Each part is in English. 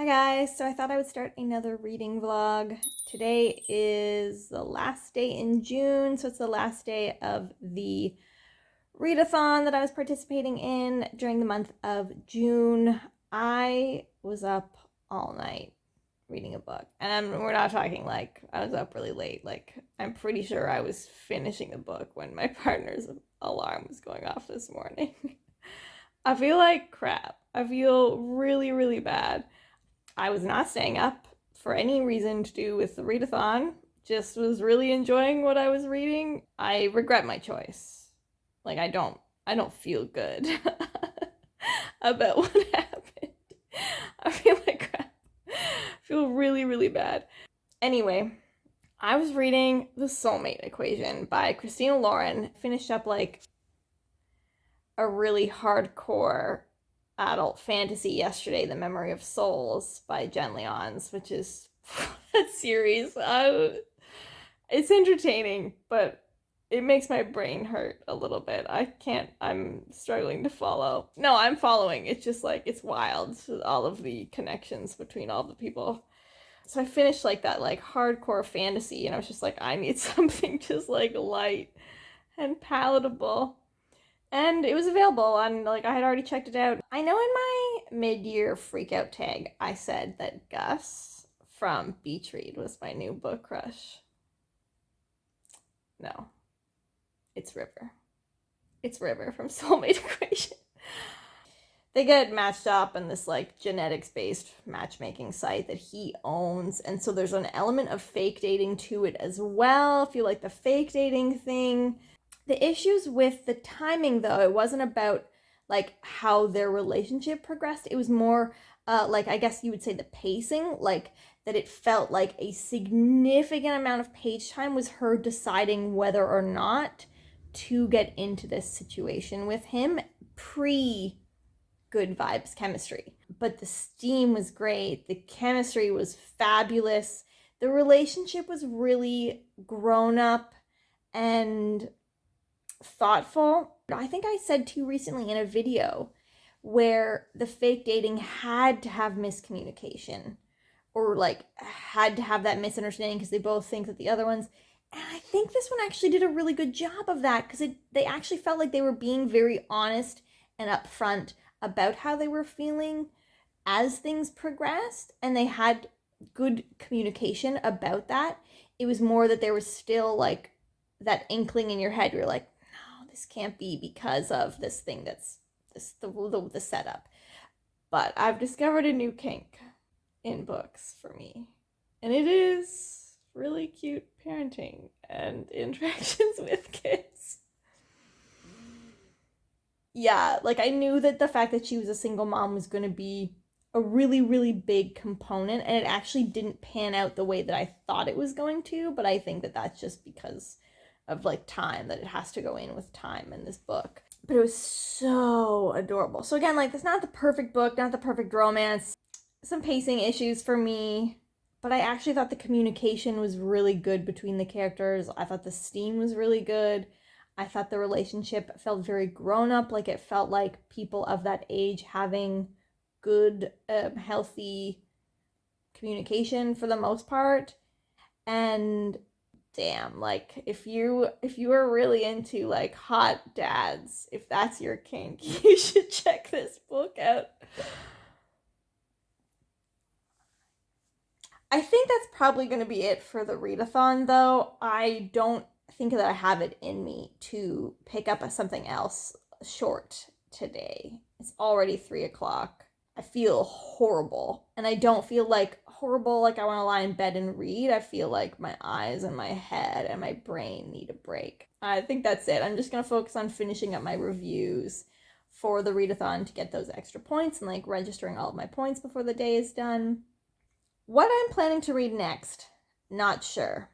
Hi guys, so I thought I would start another reading vlog. Today is the last day in June, so it's the last day of the readathon that I was participating in during the month of June. I was up all night reading a book, and we're not talking like I was up really late. Like, I'm pretty sure I was finishing the book when my partner's alarm was going off this morning. I feel like crap. I feel really, really bad. I was not staying up for any reason to do with the readathon. Just was really enjoying what I was reading. I regret my choice. Like, I don't feel good about what happened. I feel like crap. I feel really, really bad. Anyway, I was reading The Soulmate Equation by Christina Lauren. Finished up like a really hardcore adult fantasy yesterday, The Memory of Souls by Jen Leons, which is that series. It's entertaining, but it makes my brain hurt a little bit. I'm struggling to follow. No, I'm following. It's just like, it's wild, all of the connections between all the people. So I finished like that like hardcore fantasy, and I was just like, I need something just like light and palatable. And it was available on, like, I had already checked it out. I know in my mid-year freakout tag, I said that Gus from Beach Read was my new book crush. No, it's River. It's River from Soulmate Equation. They get matched up in this, like, genetics-based matchmaking site that he owns, and so there's an element of fake dating to it as well. If you like the fake dating thing. The issues with the timing, though, it wasn't about like how their relationship progressed. It was more like, I guess you would say, the pacing, like that it felt like a significant amount of page time was her deciding whether or not to get into this situation with him pre good vibes chemistry. But the steam was great. The chemistry was fabulous. The relationship was really grown up and thoughtful. I think I said too recently in a video where the fake dating had to have miscommunication or like had to have that misunderstanding because they both think that the other one's, and I think this one actually did a really good job of that because they actually felt like they were being very honest and upfront about how they were feeling as things progressed, and they had good communication about that. It was more that there was still like that inkling in your head. You're like, this can't be because of this thing that's the setup. But I've discovered a new kink in books for me, and it is really cute parenting and interactions with kids. Yeah, like I knew that the fact that she was a single mom was going to be a really, really big component, and it actually didn't pan out the way that I thought it was going to, but I think that that's just because of like time, that it has to go in with time in this book. But it was so adorable. So again, like, it's not the perfect book, not the perfect romance. Some pacing issues for me, but I actually thought the communication was really good between the characters. I thought the steam was really good. I thought the relationship felt very grown up, like it felt like people of that age having good, healthy communication for the most part. And damn, like if you are really into like hot dads, if that's your kink, you should check this book out. I think that's probably going to be it for the readathon, though. I don't think that I have it in me to pick up something else short today. It's already 3 o'clock. I feel horrible, and I don't feel like horrible like I want to lie in bed and read. I feel like my eyes and my head and my brain need a break. I think that's it. I'm just going to focus on finishing up my reviews for the readathon to get those extra points and like registering all of my points before the day is done. What I'm planning to read next, not sure.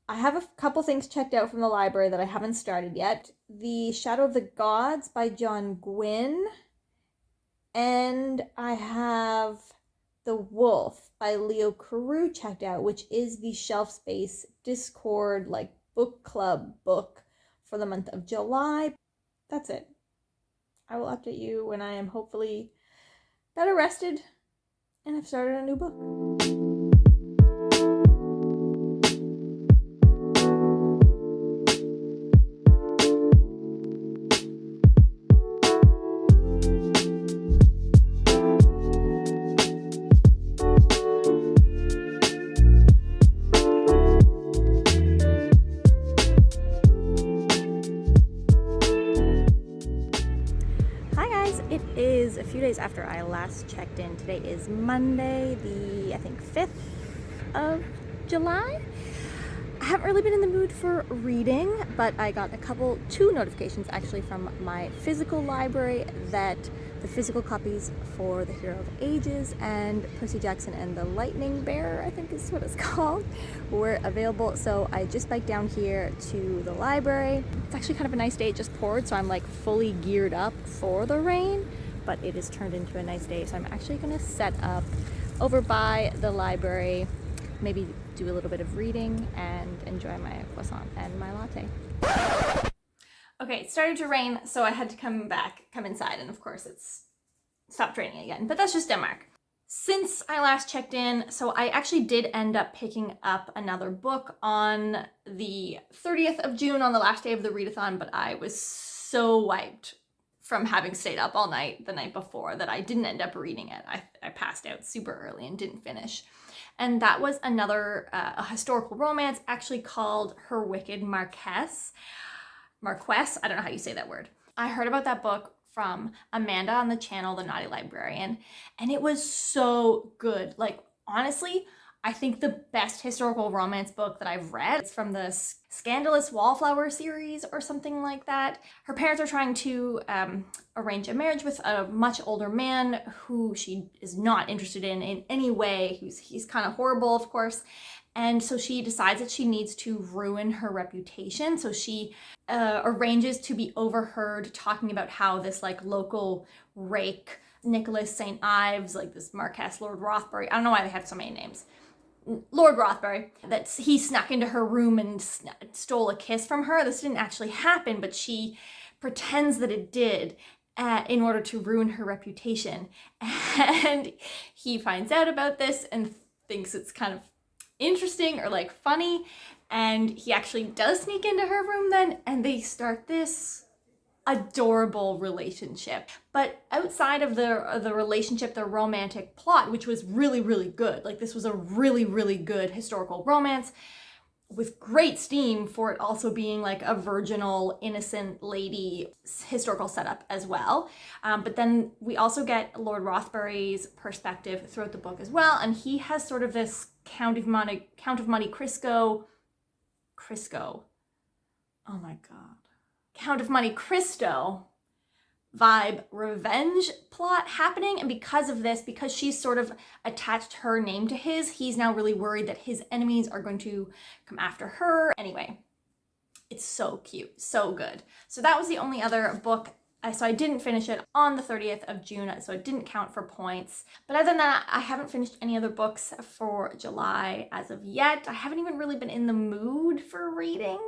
I have a couple things checked out from the library that I haven't started yet. The Shadow of the Gods by John Gwynne. And I have The Wolf by Leo Carew checked out, which is the Shelf Space Discord like book club book for the month of July. That's it. I will update you when I am hopefully better rested and I've started a new book. It is a few days after I last checked in. Today is Monday, the, I think, 5th of July. I haven't really been in the mood for reading, but I got two notifications actually from my physical library that the physical copies for The Hero of Ages and Percy Jackson and the Lightning Bearer, I think is what it's called, were available. So I just biked down here to the library. It's actually kind of a nice day. It just poured, so I'm like fully geared up for the rain, but it has turned into a nice day. So I'm actually gonna set up over by the library, maybe do a little bit of reading and enjoy my croissant and my latte. Okay, it started to rain, so I had to come inside, and of course it's stopped raining again, but that's just Denmark. Since I last checked in, so I actually did end up picking up another book on the 30th of June on the last day of the readathon, but I was so wiped from having stayed up all night the night before that I didn't end up reading it. I passed out super early and didn't finish. And that was another a historical romance, actually called Her Wicked Marquess, I don't know how you say that word. I heard about that book from Amanda on the channel, The Naughty Librarian, and it was so good. Like, honestly, I think the best historical romance book that I've read. It's from the Scandalous Wallflower series or something like that. Her parents are trying to arrange a marriage with a much older man who she is not interested in any way. He's kind of horrible, of course. And so she decides that she needs to ruin her reputation. So she arranges to be overheard talking about how this like local rake, Nicholas St. Ives, like this Marquess Lord Rothbury, I don't know why they have so many names, Lord Rothbury, that he snuck into her room and stole a kiss from her. This didn't actually happen, but she pretends that it did in order to ruin her reputation. And he finds out about this and thinks it's kind of interesting or like funny, and he actually does sneak into her room then, and they start this adorable relationship. But outside of the relationship, the romantic plot, which was really, really good, like this was a really, really good historical romance with great steam for it also being like a virginal, innocent lady historical setup as well. But then we also get Lord Rothbury's perspective throughout the book as well, and he has sort of this Count of Monte Cristo. Oh my god. Count of Monte Cristo vibe revenge plot happening, and because of this, because she's sort of attached her name to his, he's now really worried that his enemies are going to come after her. Anyway, it's so cute, so good. So that was the only other book. So I didn't finish it on the 30th of June, so it didn't count for points. But other than that, I haven't finished any other books for July as of yet. I haven't even really been in the mood for reading.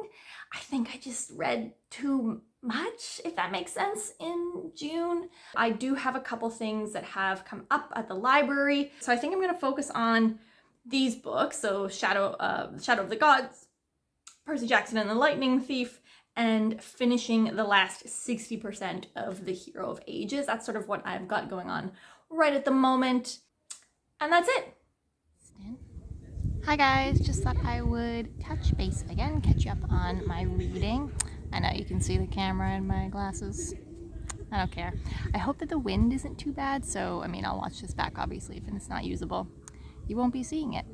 I think I just read too much, if that makes sense, in June. I do have a couple things that have come up at the library, so I think I'm going to focus on these books. So Shadow of the Gods, Percy Jackson and the Lightning Thief, and finishing the last 60% of The Hero of Ages. That's sort of what I've got going on right at the moment. And that's it. Hi guys, just thought I would touch base again, catch you up on my reading. I know you can see the camera in my glasses. I don't care. I hope that the wind isn't too bad, so I mean, I'll watch this back obviously if it's not usable. You won't be seeing it.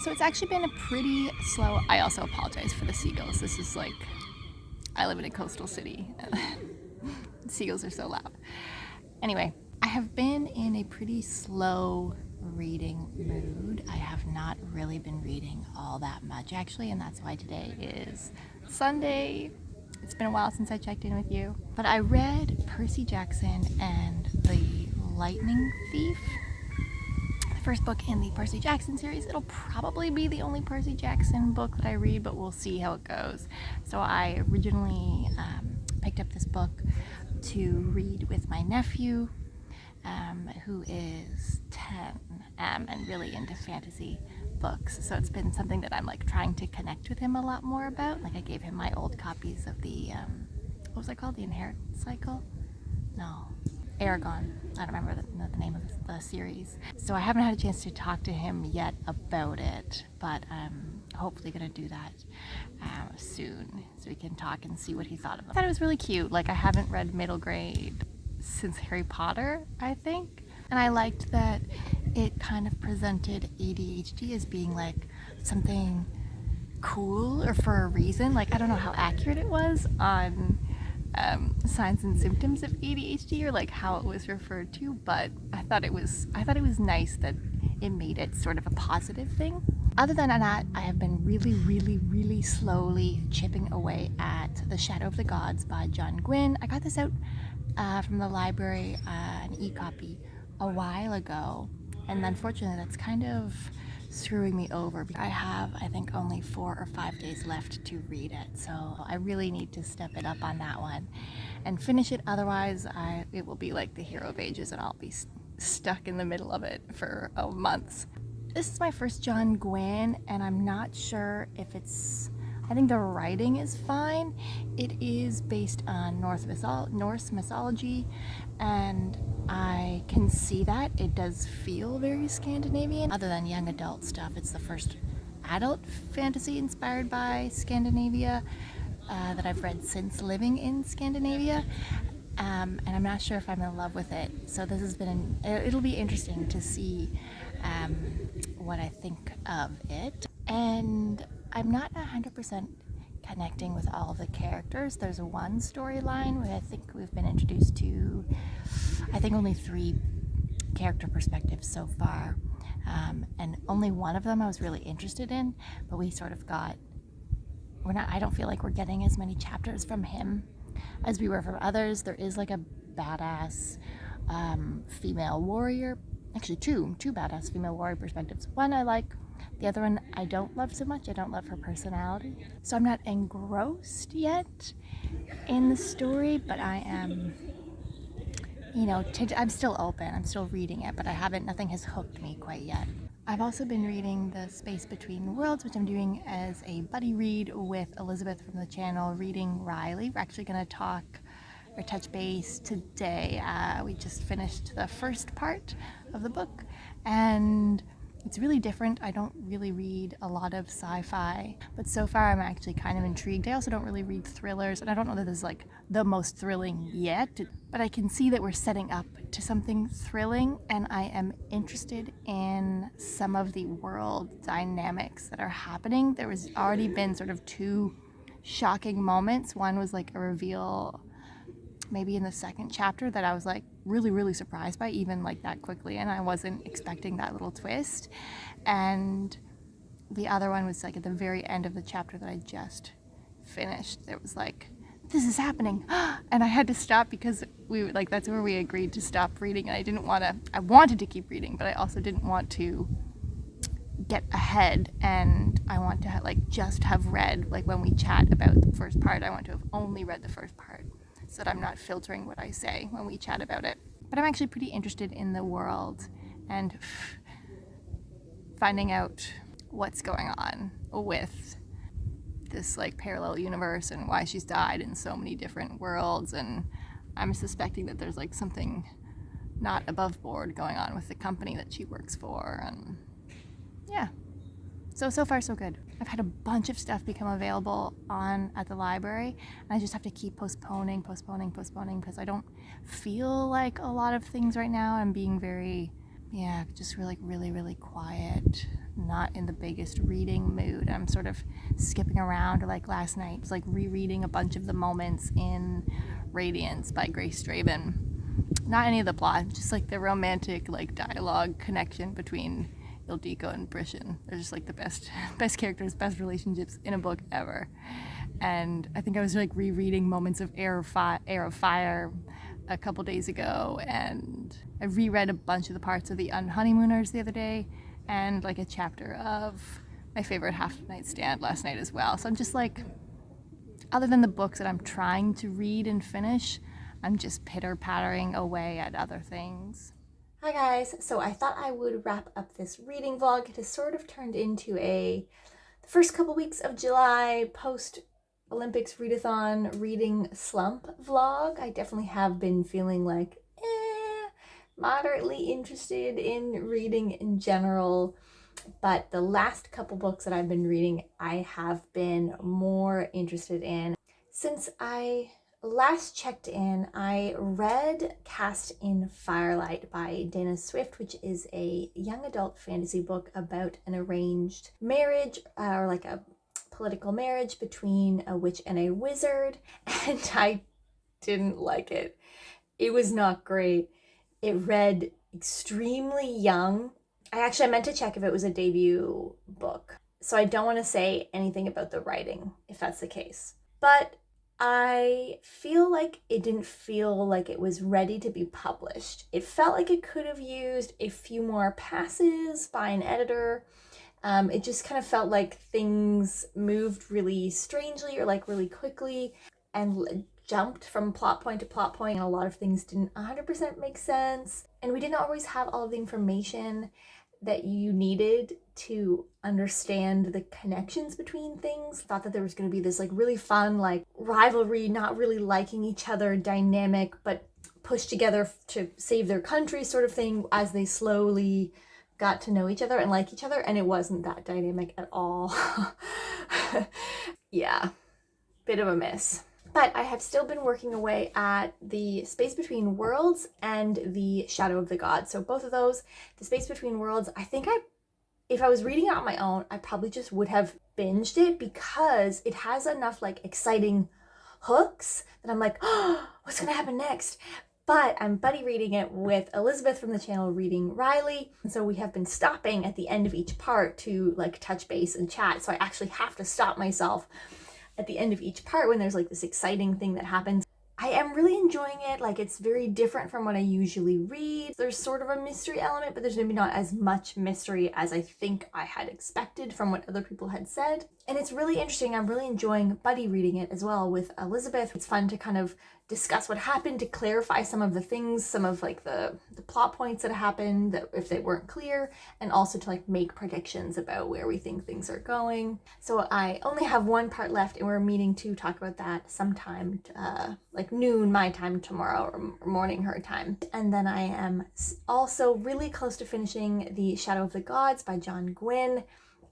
So it's actually been a pretty slow, I also apologize for the seagulls. This is like, I live in a coastal city. Seagulls are so loud. Anyway, I have been in a pretty slow reading mood. I have not really been reading all that much actually, and that's why today is Sunday. It's been a while since I checked in with you. But I read Percy Jackson and the Lightning Thief, first book in the Percy Jackson series. It'll probably be the only Percy Jackson book that I read, but we'll see how it goes. So I originally picked up this book to read with my nephew who is 10 and really into fantasy books. So it's been something that I'm like trying to connect with him a lot more about. Like I gave him my old copies of the, what was it called? The Inheritance Cycle? No. Aragon. I don't remember the name of the series. So I haven't had a chance to talk to him yet about it, but I'm hopefully going to do that soon so we can talk and see what he thought of them. I thought it was really cute. Like I haven't read middle grade since Harry Potter, I think. And I liked that it kind of presented ADHD as being like something cool or for a reason. Like I don't know how accurate it was on signs and symptoms of ADHD or like how it was referred to, but I thought it was nice that it made it sort of a positive thing. Other than that, I have been really slowly chipping away at The Shadow of the Gods by John Gwynne. I got this out from the library, an e-copy, a while ago, and unfortunately that's kind of screwing me over. I have, I think, only 4 or 5 days left to read it, so I really need to step it up on that one and finish it. Otherwise, it will be like The Hero of Ages and I'll be stuck in the middle of it for months. This is my first John Gwynne, and I'm not sure if I think the writing is fine. It is based on Norse mythology, and I can see that. It does feel very Scandinavian. Other than young adult stuff, it's the first adult fantasy inspired by Scandinavia that I've read since living in Scandinavia. And I'm not sure if I'm in love with it. So this has been, it'll be interesting to see what I think of it. And I'm not 100% connecting with all of the characters. There's one storyline where I think we've been introduced to, I think, only 3 character perspectives so far. And only one of them I was really interested in, but we sort of I don't feel like we're getting as many chapters from him as we were from others. There is like a badass female warrior, actually two badass female warrior perspectives. One I like, the other one I don't love so much. I don't love her personality. So I'm not engrossed yet in the story, but I am, I'm still open. I'm still reading it, but nothing has hooked me quite yet. I've also been reading The Space Between Worlds, which I'm doing as a buddy read with Elizabeth from the channel, Reading Riley. We're actually going to talk or touch base today. We just finished the first part of the book, and it's really different. I don't really read a lot of sci-fi, but so far I'm actually kind of intrigued. I also don't really read thrillers, and I don't know that this is like the most thrilling yet, but I can see that we're setting up to something thrilling, and I am interested in some of the world dynamics that are happening. There was already been sort of 2 shocking moments. One was like a reveal maybe in the 2nd chapter that I was like really surprised by, even like that quickly, and I wasn't expecting that little twist. And the other one was like at the very end of the chapter that I just finished. It was like, this is happening, and I had to stop because that's where we agreed to stop reading, and I wanted to keep reading, but I also didn't want to get ahead, and I want to just have read, like when we chat about the first part, I want to have only read the first part, so that I'm not filtering what I say when we chat about it. But I'm actually pretty interested in the world and finding out what's going on with this like parallel universe and why she's died in so many different worlds. And I'm suspecting that there's like something not above board going on with the company that she works for. And yeah, so far so good. I've had a bunch of stuff become available at the library, and I just have to keep postponing because I don't feel like a lot of things right now. I'm being just really quiet, not in the biggest reading mood. I'm sort of skipping around. Like last night, it's like rereading a bunch of the moments in Radiance by Grace Draven. Not any of the plot, just like the romantic like dialogue connection between Ildiko and Brishan. They're just like the best characters, best relationships in a book ever. And I think I was like rereading moments of Heir of Fire a couple days ago, and I reread a bunch of the parts of the Unhoneymooners the other day, and like a chapter of my favorite Half Night Stand last night as well. So I'm just like, other than the books that I'm trying to read and finish, I'm just pitter-pattering away at other things. Hi guys, so I thought I would wrap up this reading vlog. It has sort of turned into the first couple weeks of July post-Olympics readathon reading slump vlog. I definitely have been feeling like moderately interested in reading in general, but the last couple books that I've been reading I have been more interested in. Since I last checked in, I read Cast in Firelight by Dana Swift, which is a young adult fantasy book about an arranged marriage, or like a political marriage between a witch and a wizard, and I didn't like it. It was not great. It read extremely young. I meant to check if it was a debut book, so I don't want to say anything about the writing if that's the case. But I feel like it didn't feel like it was ready to be published. It felt like it could have used a few more passes by an editor. It just kind of felt like things moved really strangely or like really quickly and jumped from plot point to plot point, and a lot of things didn't 100% make sense. And we didn't always have all of the information that you needed to understand the connections between things. Thought that there was going to be this like really fun like rivalry, not really liking each other dynamic, but pushed together to save their country sort of thing as they slowly got to know each other and like each other, and it wasn't that dynamic at all. Yeah, bit of a miss. But I have still been working away at The Space Between Worlds and The Shadow of the Gods. So both of those, The Space Between Worlds, I think if I was reading it on my own, I probably just would have binged it because it has enough like exciting hooks that I'm like, oh, what's gonna happen next? But I'm buddy reading it with Elizabeth from the channel Reading Riley. And so we have been stopping at the end of each part to like touch base and chat. So I actually have to stop myself at the end of each part when there's like this exciting thing that happens. I am really enjoying it. Like, it's very different from what I usually read. There's sort of a mystery element, but there's maybe not as much mystery as I think I had expected from what other people had said. And it's really interesting. I'm really enjoying buddy reading it as well with Elizabeth. It's fun to kind of discuss what happened, to clarify some of the things, some of like the plot points that happened that if they weren't clear, and also to like make predictions about where we think things are going. So I only have one part left, and we're meeting to talk about that sometime like noon my time tomorrow, or morning her time. And then I am also really close to finishing The Shadow of the Gods by John Gwynne.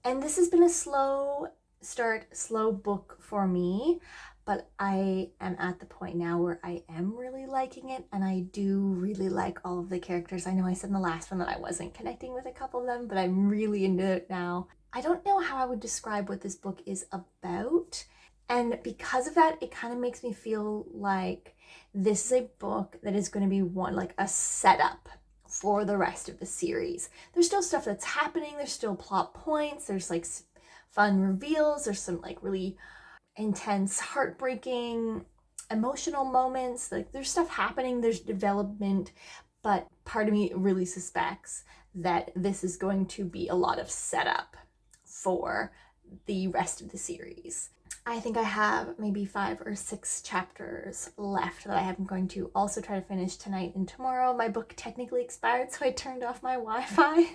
And this has been a slow start, slow book for me, but I am at the point now where I am really liking it, and I do really like all of the characters. I know I said in the last one that I wasn't connecting with a couple of them, but I'm really into it now. I don't know how I would describe what this book is about, and because of that, it kind of makes me feel like this is a book that is going to be like a setup for the rest of the series. There's still stuff that's happening, there's still plot points, there's like fun reveals, there's some like really intense, heartbreaking, emotional moments. Like, there's stuff happening, there's development, but part of me really suspects that this is going to be a lot of setup for the rest of the series. I think I have maybe 5 or 6 chapters left that I am going to also try to finish tonight and tomorrow. My book technically expired, so I turned off my Wi-Fi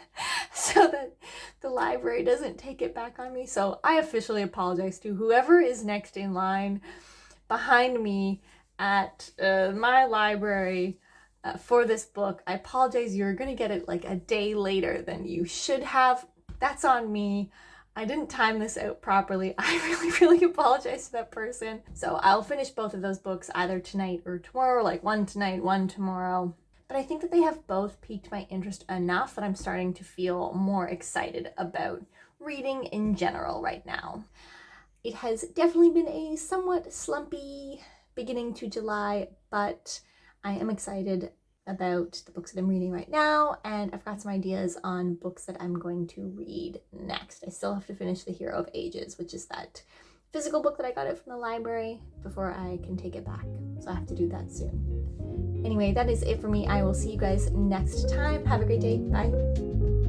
so that the library doesn't take it back on me. So I officially apologize to whoever is next in line behind me at my library for this book. I apologize. You're going to get it like a day later than you should have. That's on me. I didn't time this out properly. I really apologize to that person. So I'll finish both of those books either tonight or tomorrow, like one tonight, one tomorrow. But I think that they have both piqued my interest enough that I'm starting to feel more excited about reading in general right now. It has definitely been a somewhat slumpy beginning to July, but I am excited about the books that I'm reading right now, and I've got some ideas on books that I'm going to read next. I still have to finish The Hero of Ages, which is that physical book that I got it from the library, before I can take it back. So I have to do that soon. Anyway, that is it for me. I will see you guys next time. Have a great day. Bye.